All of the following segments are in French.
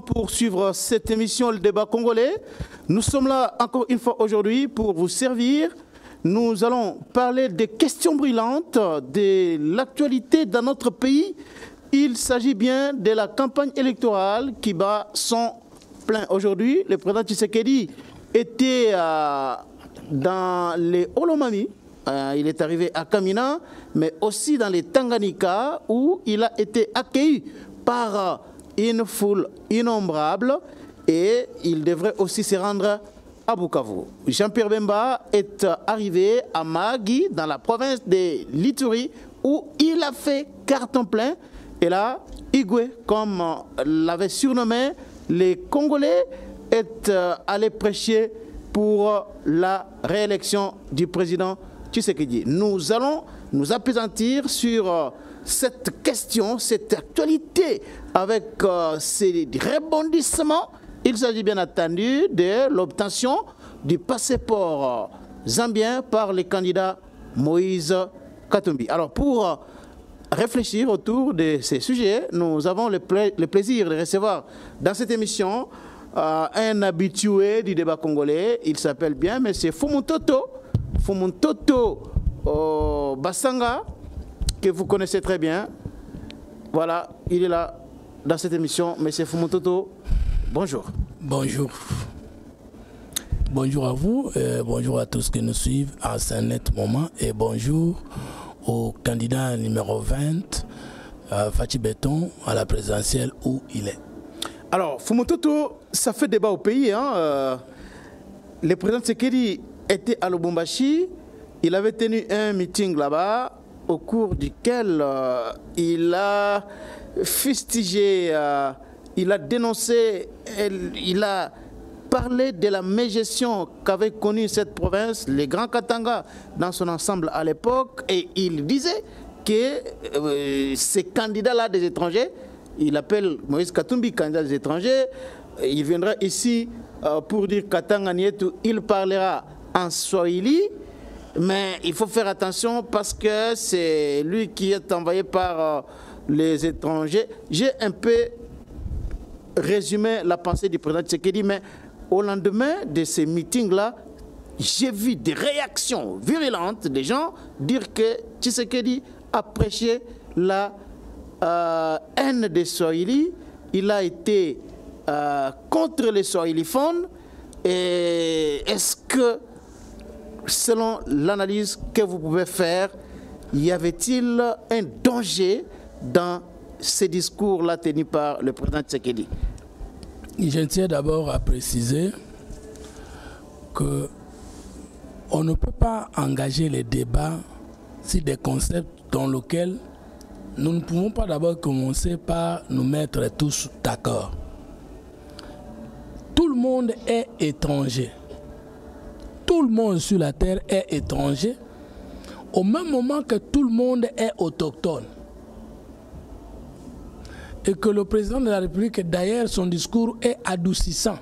Pour suivre cette émission, le débat congolais, nous sommes là encore une fois aujourd'hui pour vous servir. Nous allons parler des questions brûlantes, de l'actualité dans notre pays. Il s'agit bien de la campagne électorale qui bat son plein. Aujourd'hui, le président Tshisekedi était dans les Olomami. Il est arrivé à Kamina, mais aussi dans les Tanganyika, où il a été accueilli par une foule innombrable et il devrait aussi se rendre à Bukavu. Jean-Pierre Bemba est arrivé à Mahagi, dans la province de l'Ituri, où il a fait carton plein. Et là, Igwe, comme l'avait surnommé, les Congolais est allé prêcher pour la réélection du président Tshisekedi. Nous allons nous appesantir sur cette question, cette actualité avec ces rebondissements. Il s'agit bien entendu de l'obtention du passeport zambien par le candidat Moïse Katumbi. Alors pour réfléchir autour de ces sujets, nous avons le plaisir de recevoir dans cette émission un habitué du débat congolais. Il s'appelle bien M. Fumuntoto Basanga, que vous connaissez très bien. Voilà, il est là dans cette émission. M. Fumuntoto, bonjour. Bonjour. Bonjour à vous, bonjour à tous qui nous suivent à ce net moment et bonjour au candidat numéro 20, Fachi Béton, à la présidentielle où il est. Alors, Fumuntoto, ça fait débat au pays. Le président Tshisekedi était à Lubumbashi. Il avait tenu un meeting là-bas au cours duquel il a fustigé, il a dénoncé, il a parlé de la mégestion qu'avait connue cette province, les Grands Katanga dans son ensemble à l'époque, et il disait que ces candidats-là des étrangers, il appelle Moïse Katumbi candidat des étrangers, il viendra ici pour dire Katanga Nietu, il parlera en Swahili, mais il faut faire attention parce que c'est lui qui est envoyé par les étrangers. J'ai un peu résumé la pensée du président Tshisekedi, mais au lendemain de ces meetings-là, j'ai vu des réactions virulentes des gens dire que Tshisekedi a prêché la haine des Swahili. Il a été contre les Swahiliphones. Et est-ce que, selon l'analyse que vous pouvez faire, y avait-il un danger dans ces discours-là tenus par le président Tshisekedi? Je tiens d'abord à préciser que on ne peut pas engager les débats sur des concepts dans lesquels nous ne pouvons pas d'abord commencer par nous mettre tous d'accord. Tout le monde est étranger. Tout le monde sur la terre est étranger, au même moment que tout le monde est autochtone. Et que le président de la République, d'ailleurs, son discours est adoucissant.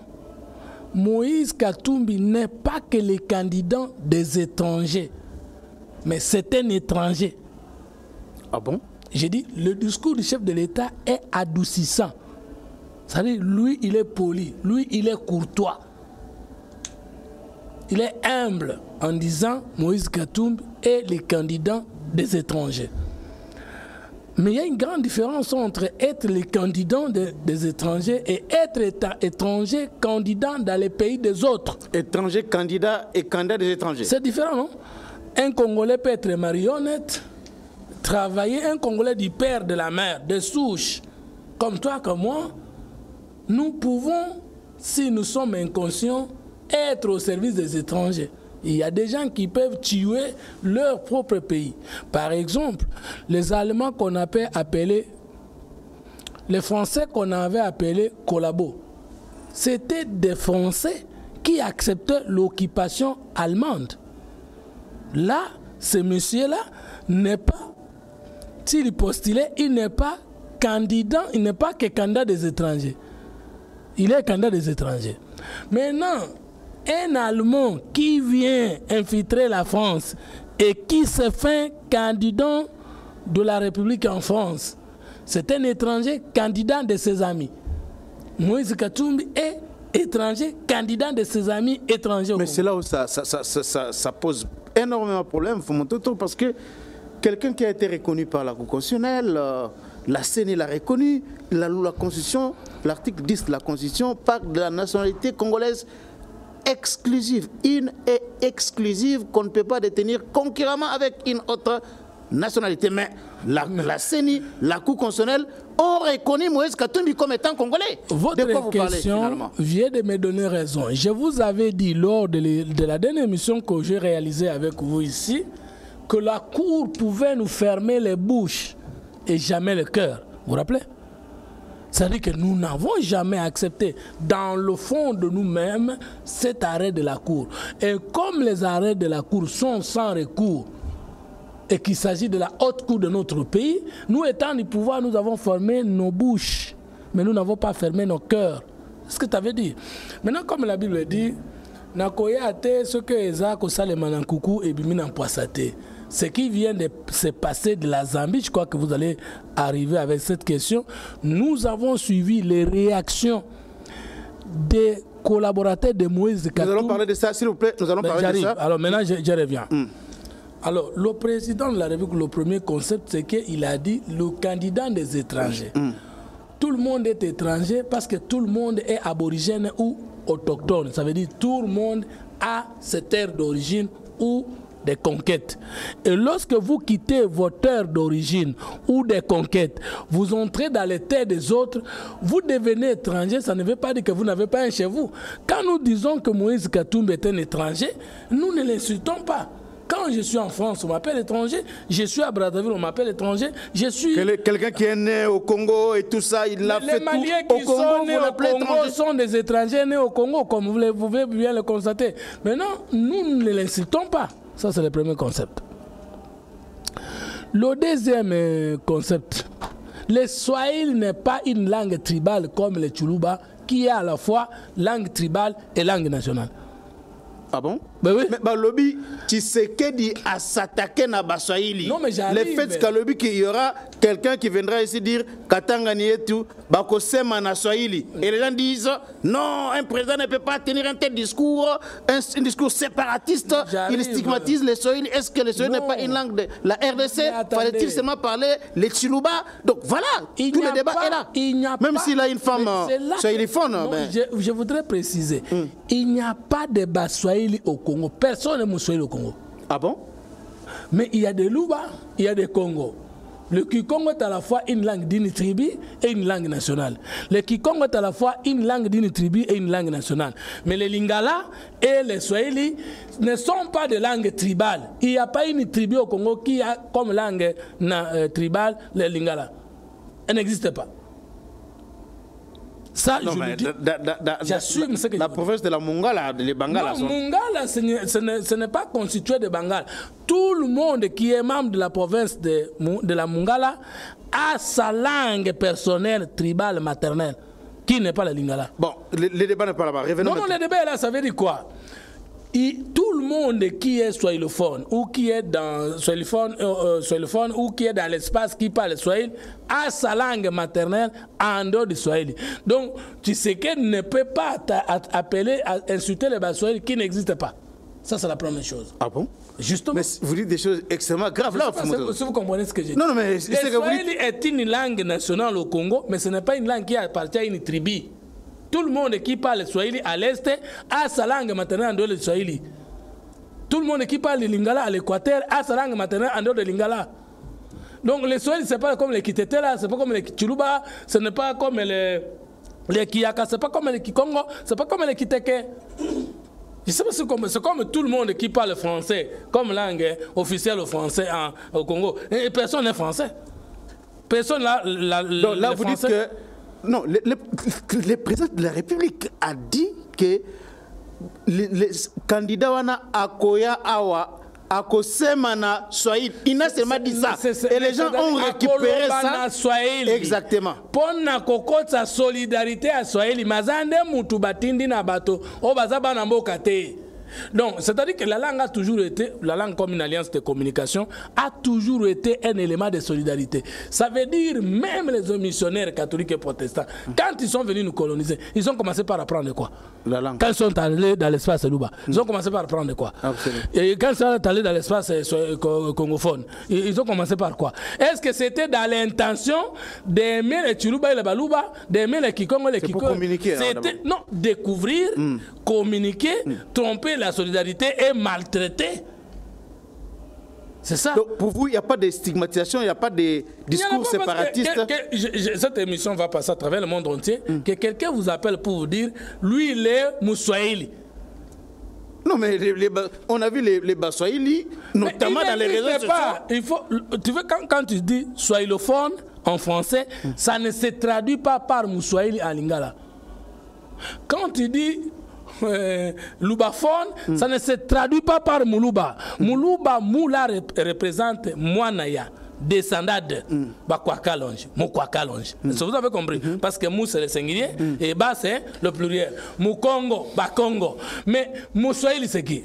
Moïse Katumbi n'est pas que le candidat des étrangers, mais c'est un étranger. Ah bon? J'ai dit, le discours du chef de l'État est adoucissant. C'est-à-dire, lui, il est poli, lui, il est courtois. Il est humble en disant Moïse Katumbi est le candidat des étrangers. Mais il y a une grande différence entre être le candidat des étrangers et être étranger candidat dans les pays des autres. Étranger candidat et candidat des étrangers. C'est différent, non? Un Congolais peut être marionnette, travailler, un Congolais du père, de la mère, de souche, comme toi, comme moi. Nous pouvons, si nous sommes inconscients, être au service des étrangers. Il y a des gens qui peuvent tuer leur propre pays. Par exemple, les Allemands qu'on avait appelés, les Français qu'on avait appelés collabos, c'était des Français qui acceptaient l'occupation allemande. Là, ce monsieur-là n'est pas, s'il postulait, il n'est pas candidat, il n'est pas que candidat des étrangers. Il est candidat des étrangers. Maintenant, un Allemand qui vient infiltrer la France et qui se fait candidat de la République en France, c'est un étranger candidat de ses amis. Moïse Katumbi est étranger, candidat de ses amis étrangers. Mais c'est là où ça pose énormément de problèmes, parce que quelqu'un qui a été reconnu par la Cour constitutionnelle, la CENI l'a reconnu, la Constitution, l'article 10 de la Constitution parle de la nationalité congolaise exclusive, une et exclusive qu'on ne peut pas détenir concurremment avec une autre nationalité. Mais la CENI, la Cour constitutionnelle ont reconnu Moïse Katumbi comme étant congolais. Votre question vient de me donner raison. Je vous avais dit lors de la dernière émission que j'ai réalisée avec vous ici que la Cour pouvait nous fermer les bouches et jamais le cœur. Vous vous rappelez? C'est-à-dire que nous n'avons jamais accepté dans le fond de nous-mêmes cet arrêt de la Cour. Et comme les arrêts de la Cour sont sans recours et qu'il s'agit de la haute cour de notre pays, nous étant du pouvoir, nous avons fermé nos bouches, mais nous n'avons pas fermé nos cœurs. C'est ce que tu avais dit. Maintenant, comme la Bible dit, Nakoyate, ce que Ezak Osaleman Nkoukou et Bimina Poissate. Ce qui vient de se passer de la Zambie, je crois que vous allez arriver avec cette question. Nous avons suivi les réactions des collaborateurs de Moïse Katumbi. Nous allons parler de ça, s'il vous plaît. Nous allons parler de ça. Alors maintenant, je reviens. Alors, le président de la République, le premier concept, c'est qu'il a dit le candidat des étrangers. Tout le monde est étranger parce que tout le monde est aborigène ou autochtone. Ça veut dire tout le monde a cette terre d'origine ou des conquêtes. Et lorsque vous quittez votre terre d'origine ou des conquêtes, vous entrez dans les terres des autres, vous devenez étranger, ça ne veut pas dire que vous n'avez pas un chez vous. Quand nous disons que Moïse Katumbi est un étranger, nous ne l'insultons pas. Quand je suis en France, on m'appelle étranger. Je suis à Brazzaville, on m'appelle étranger. Je suis... Quelqu'un qui est né au Congo et tout ça, il l'a fait tout. Les Maliens qui sont nés au Congo sont des étrangers nés au Congo, comme vous pouvez bien le constater. Maintenant, nous ne l'insultons pas. Ça, c'est le premier concept. Le deuxième concept, le Swahili n'est pas une langue tribale comme le Tchoulouba, qui est à la fois langue tribale et langue nationale. Ah bon? Ben oui. Mais Balobi, Tshisekedi a s'attaqué à Baswahili. Non, mais j'arrive. Le fait qu'Alobi qu'il y aura quelqu'un qui viendra ici dire Katanga Nietu, Bakosema na Swahili. Et les gens disent non, un président ne peut pas tenir un tel discours, un discours séparatiste. Il stigmatise les Swahili. Est-ce que le Swahili n'est pas une langue de la RDC? Fallait-il seulement parler les Tchilouba? Donc voilà, tout le débat est là. Même s'il a une femme swahiliphone. Je voudrais préciser, il n'y a pas de Baswahili au Congo. Personne n'est Swahili au Congo. Ah bon? Mais il y a des Luba, il y a des Congo. Le Kikongo est à la fois une langue d'une tribu et une langue nationale. Le Kikongo est à la fois une langue d'une tribu et une langue nationale. Mais les Lingala et les Swahili ne sont pas de langues tribales. Il n'y a pas une tribu au Congo qui a comme langue tribale les Lingala. Elle n'existe pas. Ça, non, j'assume ce que la province de la Mongala, les Bangala. Non, Mongala, ce n'est pas constitué de Bangala. Tout le monde qui est membre de la province de la Mongala a sa langue personnelle, tribale, maternelle, qui n'est pas la Lingala. Bon, le débat n'est pas là-bas. Revenons. Non, le débat est là, ça veut dire quoi? Tout le monde qui est swahilophone ou qui est dans swahilophone ou qui est dans l'espace qui parle swahili a sa langue maternelle en dehors du swahili. Donc, tu sais qu'elle ne peut pas appeler, insulter les Baswahili qui n'existent pas. Ça, c'est la première chose. Ah bon? Justement. Mais vous dites des choses extrêmement graves là. Si vous comprenez ce que j'ai dit. Non, mais le swahili est une langue nationale au Congo, mais ce n'est pas une langue qui appartient à une tribu. Tout le monde qui parle Swahili à l'Est a sa langue maternelle en dehors du Swahili. Tout le monde qui parle le Lingala à l'Équateur a sa langue maternelle en dehors de Lingala. Donc les Swahili, ce n'est pas comme les Kitetela, ce n'est pas comme les Tchoulouba, ce n'est pas comme les Kiyaka, ce n'est pas comme les Kikongo, ce n'est pas comme les Kiteke. Je sais pas, c'est comme tout le monde qui parle français, comme langue officielle au français au Congo. Et personne n'est français. Personne là. Donc là, vous dites que. Non, le président de la République a dit que les candidats wana akoya awa akosema na Swahili. Il n'a seulement dit ça. Et les gens ont récupéré ça. Exactement. Pona kokota solidarité à Swahili. Mazande mutu batindi na bato. O bazaba na mboka te. Donc, c'est-à-dire que la langue a toujours été, la langue comme une alliance de communication, a toujours été un élément de solidarité. Ça veut dire, même les missionnaires catholiques et protestants, quand ils sont venus nous coloniser, ils ont commencé par apprendre quoi? La langue. Quand ils sont allés dans l'espace Luba, ils ont commencé par apprendre quoi? Absolument. Et quand ils sont allés dans l'espace congophone, ils ont commencé par quoi? Est-ce que c'était dans l'intention d'aimer les Chiluba et les Baluba, d'aimer les Kikongo et les Kikongo? Pour communiquer. Non, découvrir, communiquer, tromper la solidarité et maltraiter. C'est ça. Donc, pour vous, il n'y a pas de stigmatisation, il n'y a pas de discours séparatistes. Cette émission va passer à travers le monde entier. Que quelqu'un vous appelle pour vous dire, lui, il est Moussoaïli. Non, mais on a vu les Baswahili, notamment dans les réseaux sociaux. Il faut, tu veux, quand tu dis swahiliphone en français, ça ne se traduit pas par Moussoaïli en lingala. Quand tu dis Lubaphone, ça ne se traduit pas par Moulouba. Moulouba, Moula représente Mouanaya, descendant de Bakwakalonge, Moukwakalonge. Vous avez compris? Parce que Mou c'est le singulier et Ba c'est le pluriel. Moukongo, Bakongo. Mais Moussoaïli c'est qui?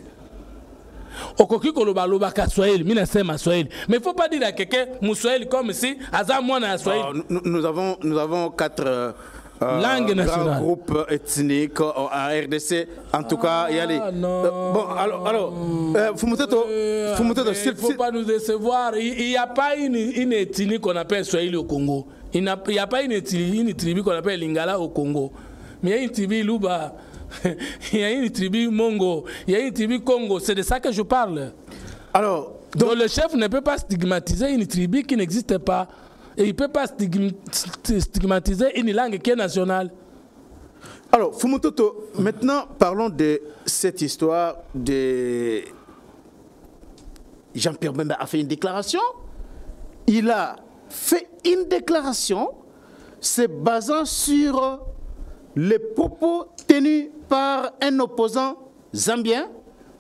Okoki koloba loba ka Swahili, mina sema Swahili. Mais il ne faut pas dire à quelqu'un Moussoaïli comme si Azam Mouana Swahili. Nous avons 4 langue nationale. Grands groupes ethniques en RDC. En tout cas, il y a les. Bon, alors, Fumuteto, il ne faut pas nous décevoir. Il n'y a pas une ethnie qu'on appelle Swahili au Congo. Il n'y a pas une tribu qu'on appelle Lingala au Congo. Mais il y a une tribu Luba, il y a une tribu Mongo, il y a une tribu Congo. C'est de ça que je parle. Alors, donc le chef ne peut pas stigmatiser une tribu qui n'existe pas. Et il ne peut pas stigmatiser une langue qui est nationale. Alors, Fumutoto, maintenant parlons de cette histoire de Jean-Pierre Bemba a fait une déclaration. Il a fait une déclaration se basant sur les propos tenus par un opposant zambien,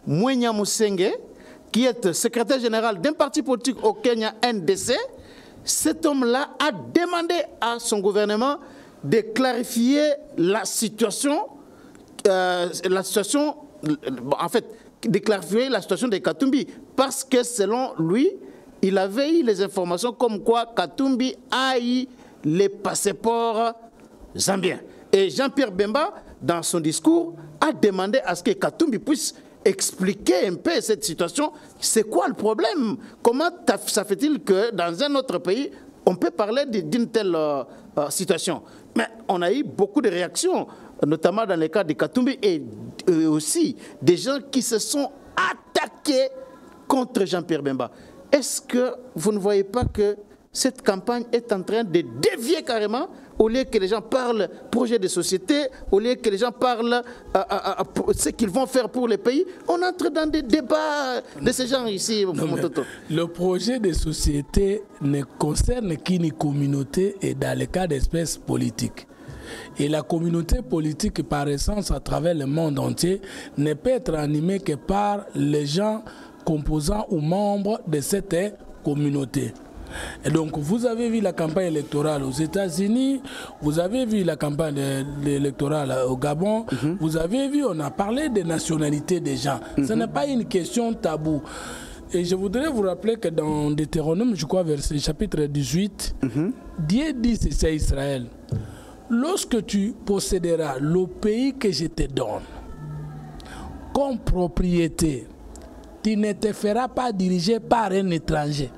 Mwenya Musenge, qui est secrétaire général d'un parti politique au Kenya, NDC. Cet homme-là a demandé à son gouvernement de clarifier la situation, en fait, de clarifier la situation de Katumbi, parce que selon lui, il avait eu les informations comme quoi Katumbi a eu les passeports zambiens. Et Jean-Pierre Bemba, dans son discours, a demandé à ce que Katumbi puisse expliquer un peu cette situation. C'est quoi le problème? Comment ça fait-il que dans un autre pays, on peut parler d'une telle situation? Mais on a eu beaucoup de réactions, notamment dans le cas de Katumbi et aussi des gens qui se sont attaqués contre Jean-Pierre Bemba. Est-ce que vous ne voyez pas que cette campagne est en train de dévier carrément? Au lieu que les gens parlent projet de société, au lieu que les gens parlent ce qu'ils vont faire pour les pays, on entre dans des débats de ce genre ici. Le projet de société ne concerne qu'une communauté et dans le cas d'espèces politiques. Et la communauté politique, par essence, à travers le monde entier, ne peut être animée que par les gens composants ou membres de cette communauté. Et donc, vous avez vu la campagne électorale aux États-Unis, vous avez vu la campagne électorale au Gabon, vous avez vu, on a parlé des nationalités des gens. Ce n'est pas une question taboue. Et je voudrais vous rappeler que dans Deutéronome, je crois, verset chapitre 18, Dieu dit ceci à Israël: lorsque tu posséderas le pays que je te donne comme propriété, tu ne te feras pas diriger par un étranger.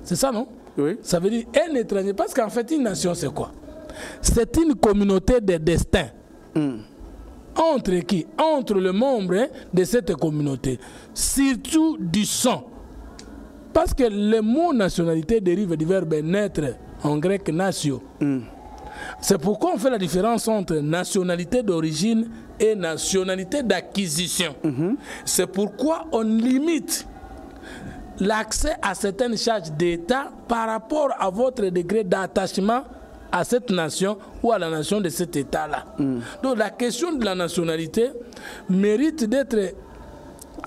C'est ça, non? Oui. Ça veut dire un étranger. Parce qu'en fait, une nation, c'est quoi? C'est une communauté de destin. Entre qui? Entre les membres de cette communauté. Surtout du sang. Parce que le mot nationalité dérive du verbe naître, en grec natio. C'est pourquoi on fait la différence entre nationalité d'origine et nationalité d'acquisition. C'est pourquoi on limite l'accès à certaines charges d'État par rapport à votre degré d'attachement à cette nation ou à la nation de cet État-là. Donc la question de la nationalité mérite d'être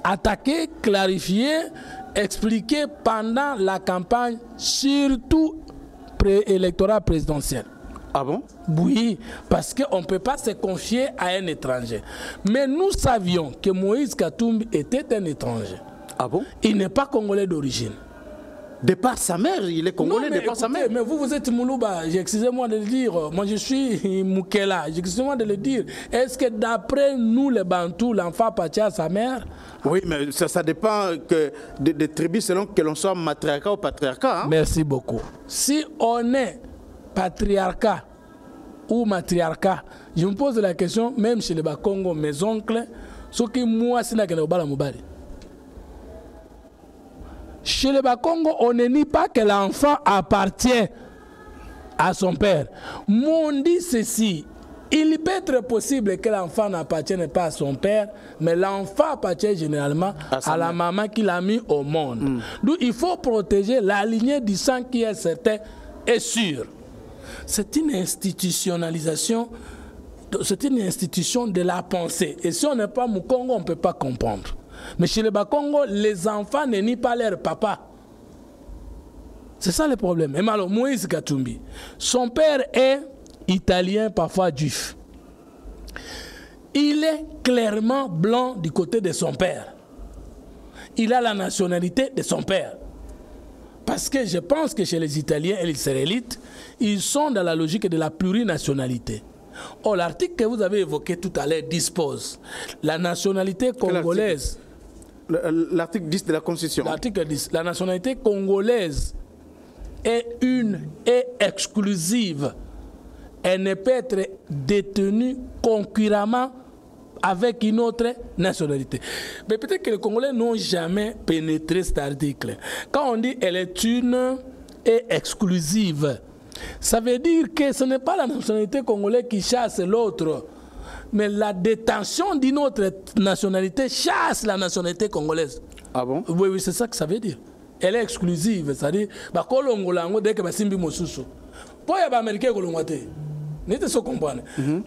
attaquée, clarifiée, expliquée pendant la campagne, surtout électorale présidentielle. Ah bon? Oui, parce qu'on ne peut pas se confier à un étranger. Mais nous savions que Moïse Katumbi était un étranger. Ah bon? Il n'est pas congolais d'origine. De par sa mère, il est congolais de par sa mère. Mais vous êtes Moulouba, excusez-moi de le dire. Moi, je suis Moukela, excusez-moi de le dire. Est-ce que d'après nous, les Bantous, l'enfant appartient à sa mère? Oui, mais ça dépend des tribus selon que l'on soit matriarcat ou patriarcat. Hein? Merci beaucoup. Si on est patriarcat ou matriarcat, je me pose la question, même chez les Bakongo, mes oncles, ce qui moi, c'est là que nous avons. Chez les Bakongo, on ne nie pas que l'enfant appartient à son père. Mais on dit ceci, il peut être possible que l'enfant n'appartienne pas à son père, mais l'enfant appartient généralement à la maman qui l'a mis au monde. Donc il faut protéger la lignée du sang qui est certain et sûr. C'est une institutionnalisation, c'est une institution de la pensée. Et si on n'est pas Moukongo, on ne peut pas comprendre. Mais chez les Bakongo, les enfants ne nient pas leur papa. C'est ça le problème. Et alors, Moïse Katumbi, son père est italien, parfois juif. Il est clairement blanc du côté de son père. Il a la nationalité de son père. Parce que je pense que chez les Italiens et les Israélites, ils sont dans la logique de la plurinationalité. Or, l'article que vous avez évoqué tout à l'heure dispose la nationalité congolaise. L'article 10 de la Constitution. L'article 10. La nationalité congolaise est une et exclusive. Elle ne peut être détenue concurremment avec une autre nationalité. Mais peut-être que les Congolais n'ont jamais pénétré cet article. Quand on dit elle est une et exclusive, ça veut dire que ce n'est pas la nationalité congolaise qui chasse l'autre, mais la détention d'une autre nationalité chasse la nationalité congolaise. Ah bon? Oui, oui, c'est ça que ça veut dire. Elle est exclusive, c'est-à-dire, dès que Simbi Mosusu, pour les Américains,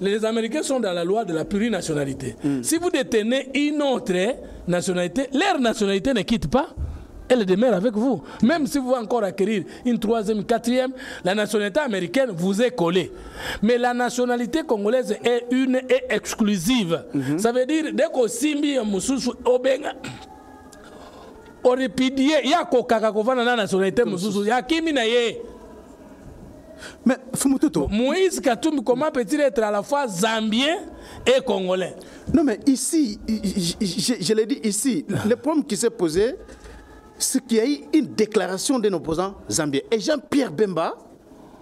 les Américains sont dans la loi de la plurinationalité. Si vous détenez une autre nationalité, leur nationalité ne quitte pas. Elle demeure avec vous. Même si vous voulez encore acquérir une troisième, quatrième, la nationalité américaine vous est collée. Mais la nationalité congolaise est une et exclusive. Ça veut dire, dès qu'on simbi mususu obenga, oripidie, ya kokaka kovana na nationalité mususu, ya kimi na ye. Mais Fumututo, Moïse Katumbi, comment peut-il être à la fois zambien et congolais? Non, mais ici, je l'ai dit ici, le problème qui s'est posé, c'est qu'il y a eu une déclaration d'un opposant zambien. Et Jean-Pierre Bemba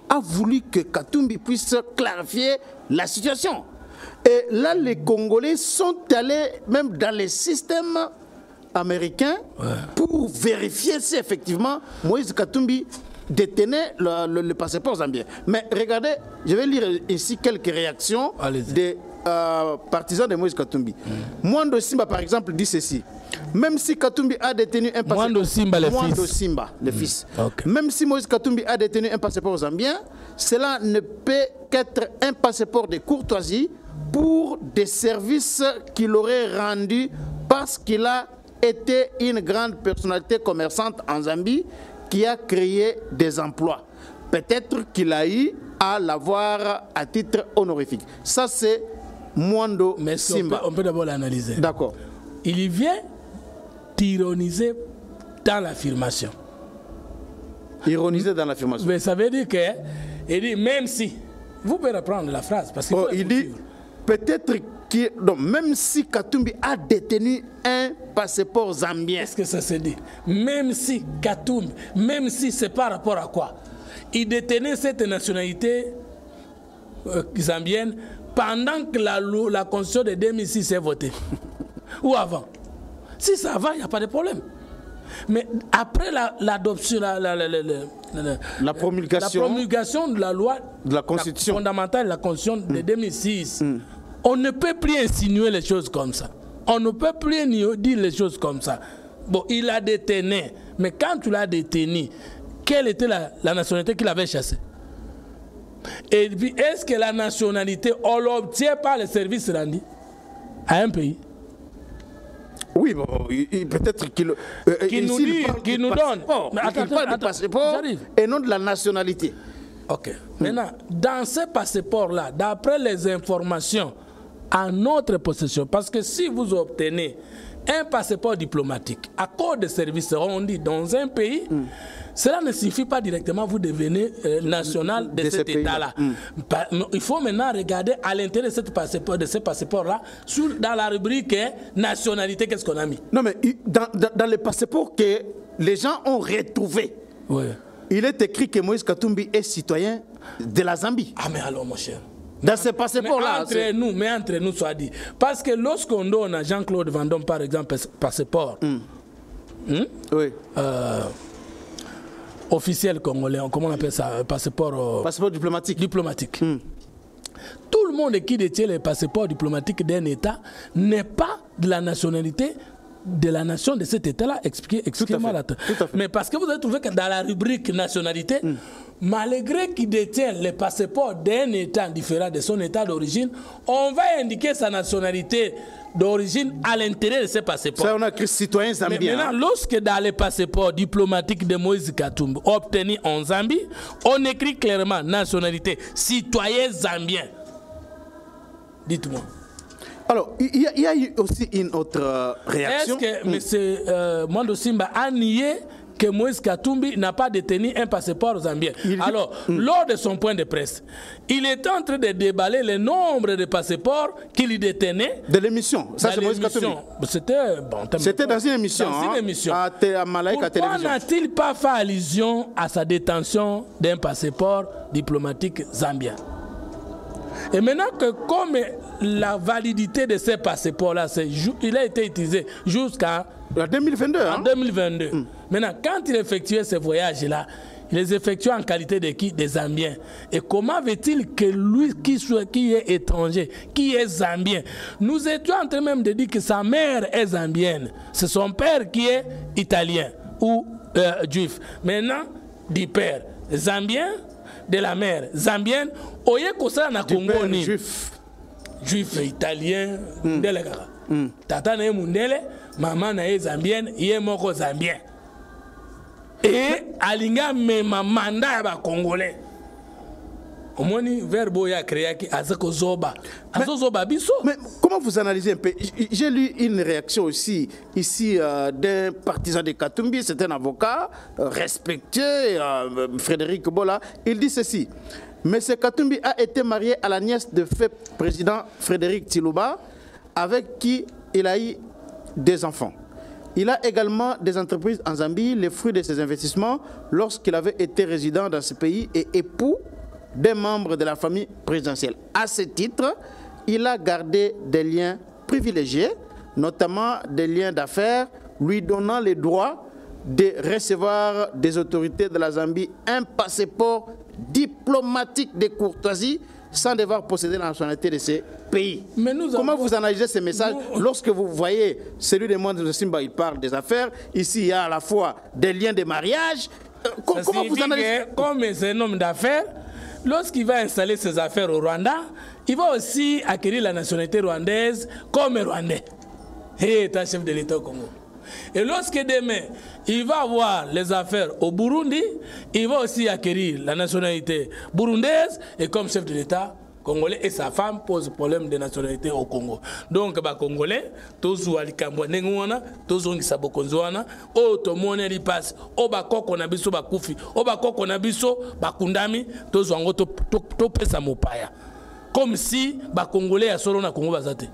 a voulu que Katumbi puisse clarifier la situation. Et là, les Congolais sont allés même dans les systèmes américains pour vérifier si effectivement Moïse Katumbi détenait le passeport zambien. Mais regardez, je vais lire ici quelques réactions des partisans de Moïse Katumbi. Mwando Simba, par exemple, dit ceci. Même si Katumbi a détenu un passeport... Mwando Simba, le fils. Okay. Même si Moïse Katumbi a détenu un passeport zambien, cela ne peut qu'être un passeport de courtoisie pour des services qu'il aurait rendus parce qu'il a été une grande personnalité commerçante en Zambie qui a créé des emplois. Peut-être qu'il a eu à l'avoir à titre honorifique. Ça, c'est Mwando Simba. On peut d'abord l'analyser. D'accord. Il y vient ironiser dans l'affirmation. Ironiser dans l'affirmation. Mais ça veut dire que, il dit, même si, vous pouvez reprendre la phrase, parce que il dit, peut-être que, donc, même si Katumbi a détenu un passeport zambien. Est-ce que ça se dit? Même si Katumbi, même si c'est par rapport à quoi? Il détenait cette nationalité zambienne pendant que la Constitution de 2006 est votée. Ou avant. Si ça va, il n'y a pas de problème. Mais après l'adoption, la promulgation de la loi de la Constitution fondamentale, la Constitution de 2006, on ne peut plus insinuer les choses comme ça. On ne peut plus dire les choses comme ça. Bon, il a détenu. Mais quand tu l'as détenu, quelle était la nationalité qu'il avait chassée? Et puis, est-ce que la nationalité, on l'obtient par les services rendus à un pays? Oui, bon, peut-être qu'il nous donne. Mais attends, il parle du passeport et non de la nationalité. Ok. Maintenant, dans ces passeports-là, d'après les informations à notre possession, parce que si vous obtenez un passeport diplomatique, accord de service rendu dans un pays, cela ne signifie pas directement que vous devenez national de cet État-là. Il faut maintenant regarder à l'intérieur de ce passeport-là, dans la rubrique nationalité, qu'est-ce qu'on a mis? Non, mais dans les passeports que les gens ont retrouvés, il est écrit que Moïse Katumbi est citoyen de la Zambie. Ah, mais alors, mon cher. Dans ces passeports-là. Mais entre nous, soit dit. Parce que lorsqu'on donne à Jean-Claude Van Damme, par exemple, passeport officiel congolais, comment on appelle ça? Passeport diplomatique. Tout le monde qui détient les passeports diplomatiques d'un État n'est pas de la nationalité de la nation de cet État-là. Expliquez-moi là. Mais parce que vous avez trouvé que dans la rubrique nationalité, malgré qu'il détient les passeports d'un État différent de son État d'origine, on va indiquer sa nationalité d'origine à l'intérieur de ces passeports. Ça, on a écrit citoyen zambien. Mais maintenant, lorsque dans les passeports diplomatiques de Moïse Katumbi obtenus en Zambie, on écrit clairement nationalité citoyen zambien. Dites-moi. Alors, il y a eu aussi une autre réaction. Est-ce que M. Mwando Simba a nié que Moïse Katumbi n'a pas détenu un passeport zambien? Alors, lors de son point de presse, il était en train de déballer le nombre de passeports qu'il détenait. De l'émission. Ça, c'est Moïse Katumbi. C'était dans une émission. À Malaika Télévision. Pourquoi n'a-t-il pas fait allusion à sa détention d'un passeport diplomatique zambien? Et maintenant que comme la validité de ces passeports-là, il a été utilisé jusqu'en 2022. En 2022. Maintenant, quand il effectuait ces voyages-là, il les effectuait en qualité de qui? Des Zambiens. Et comment veut-il que lui qui est étranger, qui est Zambien, nous étions en train même de dire que sa mère est zambienne, c'est son père qui est italien ou juif. Maintenant, du père zambien, de la mère zambienne, oye kosa na Congo ni juif italien ndele kaka. Tata na mundele, maman na zambienne, ye moko zambien. Et alinga mema mandat ba congolais. Omoni verbo ya créé qui azako zoba. Azozoba biso. Mais comment vous analysez un peu? J'ai lu une réaction aussi ici d'un partisan de Katumbi, c'est un avocat respecté, Frédéric Bola. Il dit ceci: M. Katumbi a été marié à la nièce de feu président Frédéric Tilouba, avec qui il a eu des enfants. Il a également des entreprises en Zambie, les fruits de ses investissements lorsqu'il avait été résident dans ce pays et époux des membres de la famille présidentielle. À ce titre, il a gardé des liens privilégiés, notamment des liens d'affaires, lui donnant le droit de recevoir des autorités de la Zambie un passeport diplomatique de courtoisie sans devoir posséder la nationalité de ces pays. Comment vous analysez ces messages lorsque vous voyez celui de Mwando Simba, il parle des affaires, ici il y a à la fois des liens de mariage. Comment vous analysez? Comme c'est un homme d'affaires, lorsqu'il va installer ses affaires au Rwanda, il va aussi acquérir la nationalité rwandaise comme rwandais. Et est un chef de l'État au Congo. Et lorsque demain, il va avoir les affaires au Burundi, il va aussi acquérir la nationalité burundaise et comme chef de l'État congolais, et sa femme pose problème de nationalité au Congo. Donc, les Congolais, tous les Cambouanais, tous les Sabokonzoana, tous les gens passe, au Bakoko Nabiso Bakufi, au Bakoko Nabiso Bakundami, tous les gens qui sont mopaya. Comme si les Congolais sont na Congo Bazate.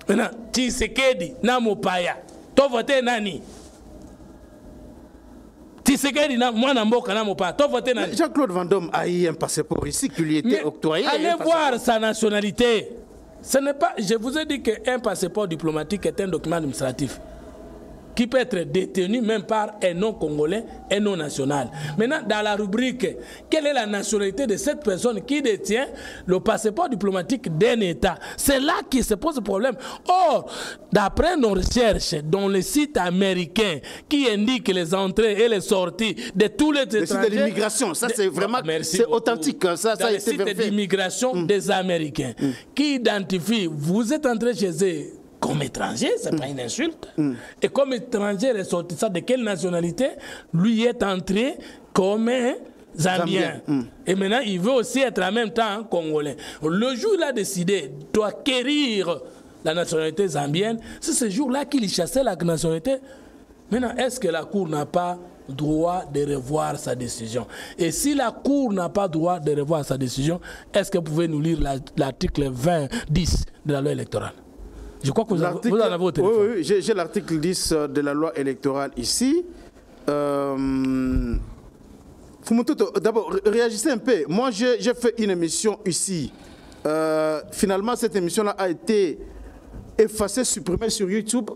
Maintenant, Tshisekedi na mopaya. Tu votes nani? Jean-Claude Van Damme a eu un passeport ici qui lui était octroyé. Allez voir sa nationalité. Ce n'est pas, je vous ai dit qu'un passeport diplomatique est un document administratif qui peut être détenu même par un non-congolais, un non-national. Maintenant, dans la rubrique, quelle est la nationalité de cette personne qui détient le passeport diplomatique d'un État? C'est là qui se pose le problème. Or, d'après nos recherches dans les sites américains qui indiquent les entrées et les sorties de tous les étrangers... Le site de l'immigration, ça c'est vraiment authentique. Ça a été vérifié. Le site d'immigration des Américains qui identifient, vous êtes entré chez eux comme étranger, ce n'est pas une insulte. Et comme étranger ressortissant de quelle nationalité, lui est entré comme zambien. Et maintenant, il veut aussi être en même temps congolais. Le jour où il a décidé d'acquérir la nationalité zambienne, c'est ce jour-là qu'il chassait la nationalité. Maintenant, est-ce que la Cour n'a pas droit de revoir sa décision? Et si la Cour n'a pas droit de revoir sa décision, est-ce que vous pouvez nous lire l'article 20-10 de la loi électorale? Je crois que vous en avez au téléphone. Oui, j'ai l'article 10 de la loi électorale ici. D'abord, réagissez un peu. Moi, j'ai fait une émission ici. Finalement, cette émission-là a été effacée, supprimée sur YouTube.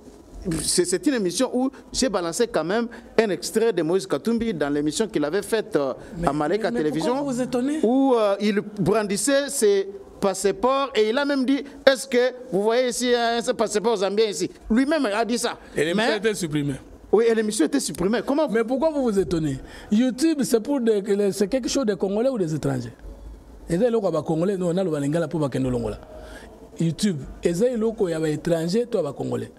C'est une émission où j'ai balancé quand même un extrait de Moïse Katumbi dans l'émission qu'il avait faite à Malek à Télévision. Vous étonnez? Où il brandissait ses passeports et il a même dit, est-ce que vous voyez ici un passeport zambien ici? Lui-même a dit ça. Et l'émission a été supprimée. Oui, et l'émission était supprimée. Comment? Mais pourquoi vous vous étonnez? YouTube, c'est quelque chose des Congolais ou des étrangers? Et là, les Congolais, nous, on a le Balingala pour Bakendo. YouTube, et là, les étrangers, toi, les Congolais.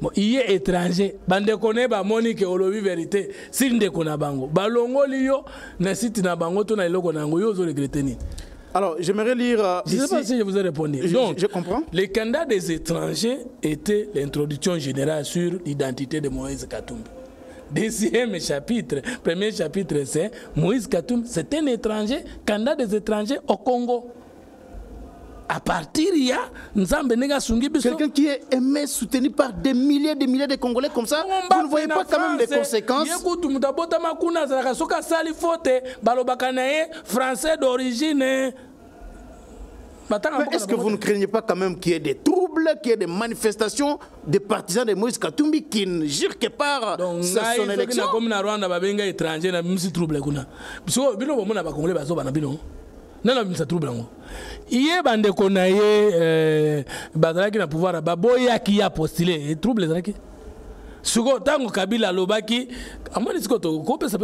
Bon, il est étranger. Bande connaît ba Monique Olobi vérité. Si ne connaît bango, balongo liyo na site na bango to na iloko nango yo zo regretter ni. Alors, j'aimerais lire. Je ne sais pas si je vous ai répondu. Donc, je comprends. Les candidats des étrangers étaient l'introduction générale sur l'identité de Moïse Katumbi. Deuxième chapitre, premier chapitre, c'est Moïse Katumbi, c'est un étranger, candidat des étrangers au Congo. À partir il y a quelqu'un qui est aimé, soutenu par des milliers de Congolais comme ça, vous ne voyez pas quand même les conséquences? Français d'origine. Est-ce que vous ne craignez pas quand même qu'il y ait des troubles, qu'il y ait des manifestations des partisans de Moïse Katumbi qui ne jurent que par son élection? Non, ça trouble. Il y a des gens qui ont pouvoir, qui a postulé, et trouble les Sugo tango Kabila lobaki, à moi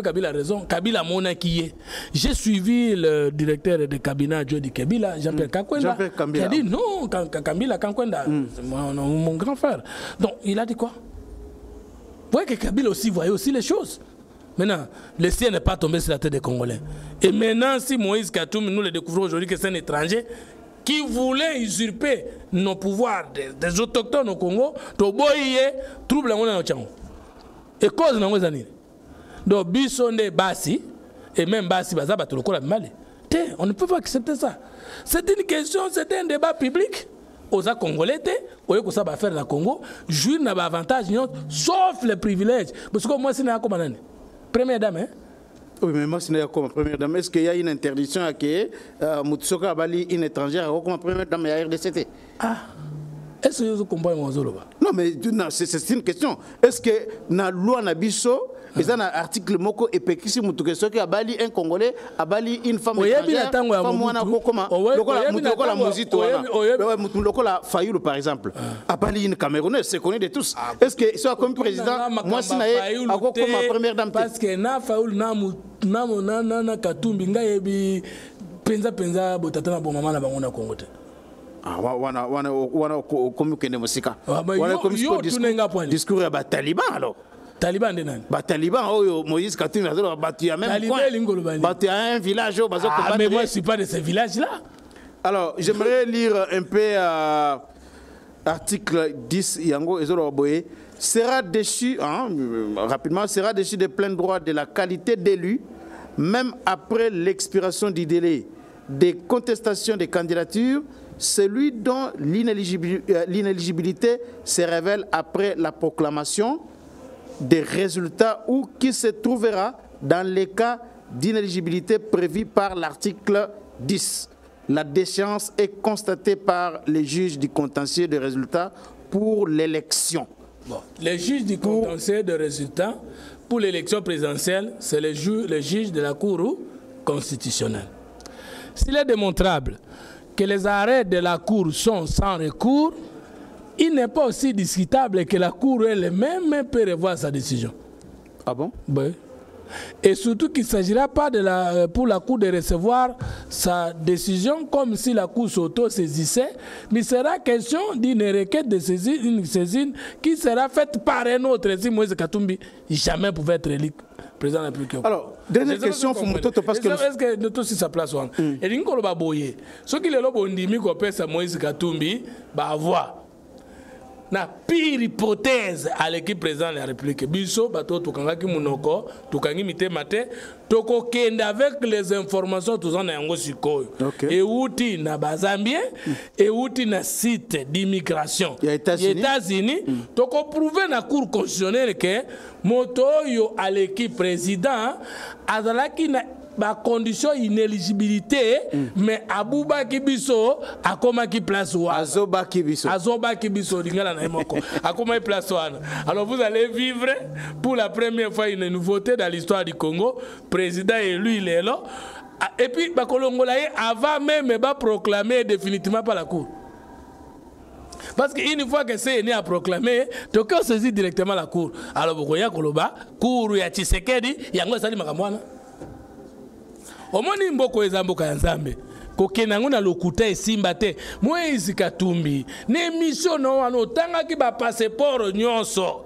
Kabila raison, Kabila mona qui est. J'ai suivi le directeur de cabinet de Kabila, Jean-Pierre Kankwenda, qui a dit non, Kabila Kankwenda, c'est mon grand frère. Donc il a dit quoi? Vous voyez que Kabila aussi voyait aussi les choses. Maintenant, le ciel n'est pas tombé sur la tête des Congolais. Et maintenant, si Moïse Katumbi, nous le découvrons aujourd'hui que c'est un étranger qui voulait usurper nos pouvoirs des autochtones au Congo, trouble et cause dans les années. Donc, Bissonde Bassi, et même Bassi Bazaba, tout le corps a mal. On ne peut pas accepter ça. C'est une question, c'est un débat public. Aux Congolais, aux ça va faire dans le Congo, jouir n'a pas avantage, sauf les privilèges. Parce que moi, c'est un comme première dame, hein? Oui, mais moi, c'est comme première dame. Est-ce qu'il y a une interdiction à que Moutsoka Bali, une étrangère, comme première dame à RDCT? Ah, est-ce que vous comprenez mon zolo? Non, mais c'est une question. Est-ce que dans la loi Nabiso, il y a un article moko et pekisi mutuke soki a bali un Congolais, a bali une femme étrangère, femme wana kokoma, lokola muzito wana, lokola Fayoulou par exemple, a bali une Camerounaise, c'est connu de tous. Est-ce que soit comme président, moi si naé, a kokoma première dame? Parce que na Fayoulou na Katumbi ngayebi penza botatana bo mama na bango na Congo te. Ah, wana comme kende musika. Wana comme discours ya Taliban alors. Taliban de nan. Taliban, Moïse Katumbi a battu à même coin. Battu à un village. Mais moi, je ne suis pas de ce village-là. Alors, j'aimerais lire un peu l'article 10, Yango Ezoro Boye. Sera déchu, rapidement, sera déchu de plein droit de la qualité d'élu, même après l'expiration du délai des contestations des candidatures, celui dont l'inéligibilité se révèle après la proclamation des résultats ou qui se trouvera dans les cas d'inéligibilité prévus par l'article 10. La déchéance est constatée par les juges du contentieux de résultats pour l'élection. Bon. Les juges du contentieux de résultats pour l'élection présidentielle, c'est les juges de la Cour constitutionnelle. S'il est démontrable que les arrêts de la Cour sont sans recours, il n'est pas aussi discutable que la Cour elle-même peut revoir sa décision. Ah bon? Oui. et surtout qu'il ne s'agira pas pour la Cour de recevoir sa décision comme si la Cour s'auto-saisissait, mais il sera question d'une requête de saisine, une saisine qui sera faite par un autre. Si Moïse Katumbi jamais pouvait être élu président de la République. Alors, dernière question, Fumutoto, parce que... Est-ce que nous tous sa place ou et il y a boye. Ce qui est là, on dit que Moïse Katumbi va avoir na pire hypothèse à l'équipe président de la République. Biso, bato, tukangaki munoko, tukangi mite mate, toko kende avec les informations tous en yango sikoyo. Et outi na bazambien, et outi na site d'immigration. Les États-Unis, toko prouver na cour constitutionnelle que moto yo à l'équipe président, azalaki na ba condition inéligibilité mais Abouba Kibiso a comme qui place ou Azoba Kibiso lingala na moko a comme place ou. Alors vous allez vivre pour la première fois une nouveauté dans l'histoire du Congo, président élu il est là et puis ba kolongolaye avant même ba proclamer définitivement par la cour. Parce qu'une fois que c'est né à proclamer, tu peux saisir directement la cour. Alors vous voyez koloba cour ya Tshisekedi yango sali makamwana. Omoni mboko ezamboka ya Nzambe kokenango na lokuta esimba te Moïse Katumbi ne mission no wana tanga ki ba passeport nyonso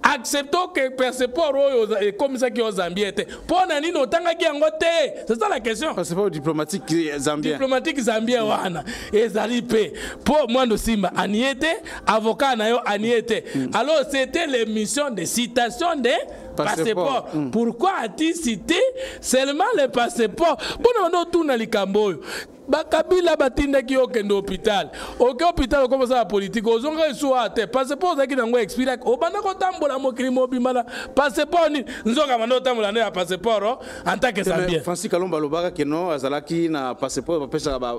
acceptons que passeport oyo comme ça qui au Zambie était pona nini otanga ki yango te. C'est ça la question. Passeport diplomatique zambien wana ezali pe po mwando simba aniete avocat na yo aniete. Alors c'était les missions de citation de passeport. Pourquoi a-t-il cité seulement les passeports? Bon, on a tout dans les Cambodge. Bakabila batinda ki okende hôpital. Oke hôpital comme ça la politique. Ozonga soit te passeport za ki nango expire. Obana ko tambola mokili mobimala. Passeport ni nzoka mando tambola na passeport en tant que Zambien. Francis Kalomba lobaka que non azalaki na passeport ba pesa ba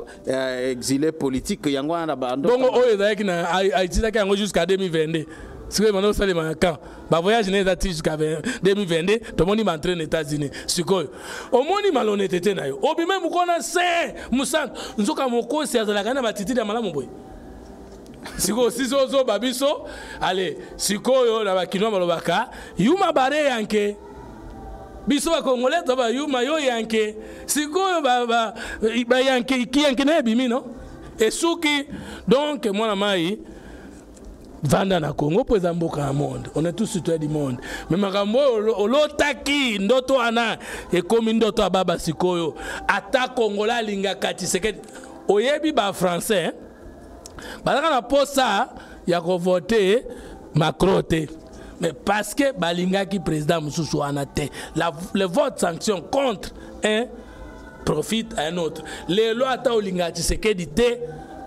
exilé politique yango na ba ndo. Bongo oyo za ki na Haïti za ki yango jusqu'à 2022. Si vous avez un camp, le voyage n'est pas jusqu'à 2022, tout le monde est entré aux États-Unis. Au moins, il y a malhonnêteté. Au bien même, on a 5 Moussant. Nous avons un si la gana batiti de malam boy. Si vous avez babiso, allez, si vous avez un kino malobaka, yuma bare yanke. Biso ba Congolais, ba yuma yo yanke. Si vous avez ba yanke, qui yanke na bimi non? Et souki, donc, moi la maï. Vanda na Congo pour zamboka monde. On est tous citoyens du monde. Mais makambo olotaki ndoto ana e komi ndoto ababa sikoyo. Ata Congola linga kati seket. Oyebi ba français. Balaka na posa ya ko voter Macron te. Mais parce que balinga ki président mususu ana te. Le vote sanction contre un profite à un autre. Les lois ata olinga Tshisekedi te.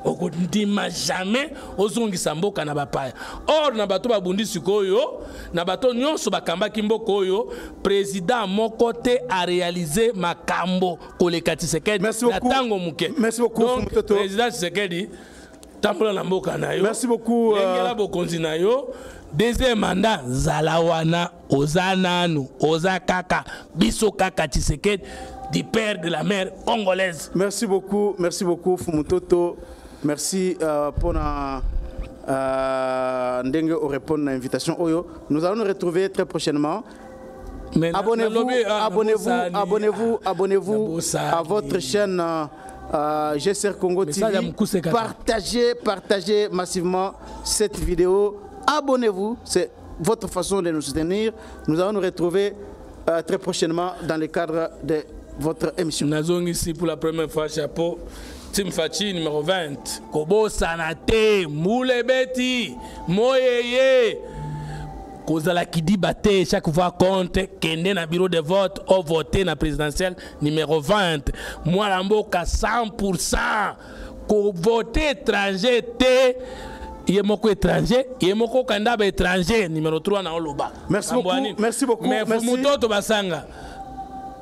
Okundima jamais ozongisa mboka na bapaya. Or na bato babundi sikoyo na bato nyonso bakamba kimboko oyo président moko te a réalisé makambo koleka Tshisekedi na tango muke. Merci beaucoup. Donc, président Tshisekedi tambola na mboka na yo. Merci beaucoup. Ngela bokonzi na yo. Deuxième mandat zalawana ozananu ozakaka biso kaka Tshisekedi du père de la mère congolaise. Merci beaucoup Fumutoto. Merci pour Ndenge au répondre à l'invitation Oyo. Nous allons nous retrouver très prochainement. Abonnez-vous à votre chaîne GSR Congo TV. Partagez massivement cette vidéo. Abonnez-vous, c'est votre façon de nous soutenir. Nous allons nous retrouver très prochainement dans le cadre de votre émission. Nous sommes ici pour la première fois, chapeau. Tim Fachi numéro 20. Kobo Sanate, Moulebeti, Moyeye. Kozala Kidi Bate, chaque fois compte, Kende na bureau de vote, ou voté na présidentielle numéro 20. Moi, Lamboka 100%. Ko voté étranger, te. Yemoko étranger, Yemoko Kandaba étranger, numéro 3 na Oloba. Merci beaucoup. Mais Fumutoto Basanga,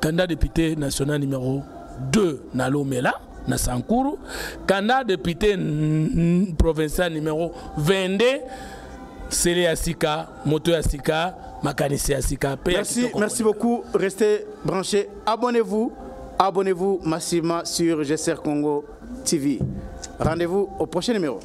candidat député national numéro 2 na Lomela. Na Sankuru, candidat député provincial numéro 22, Sele Asika, Moto Asika, Makanisi Asika. Merci beaucoup. Restez branchés. Abonnez-vous massivement sur GSR Congo TV. Rendez-vous au prochain numéro.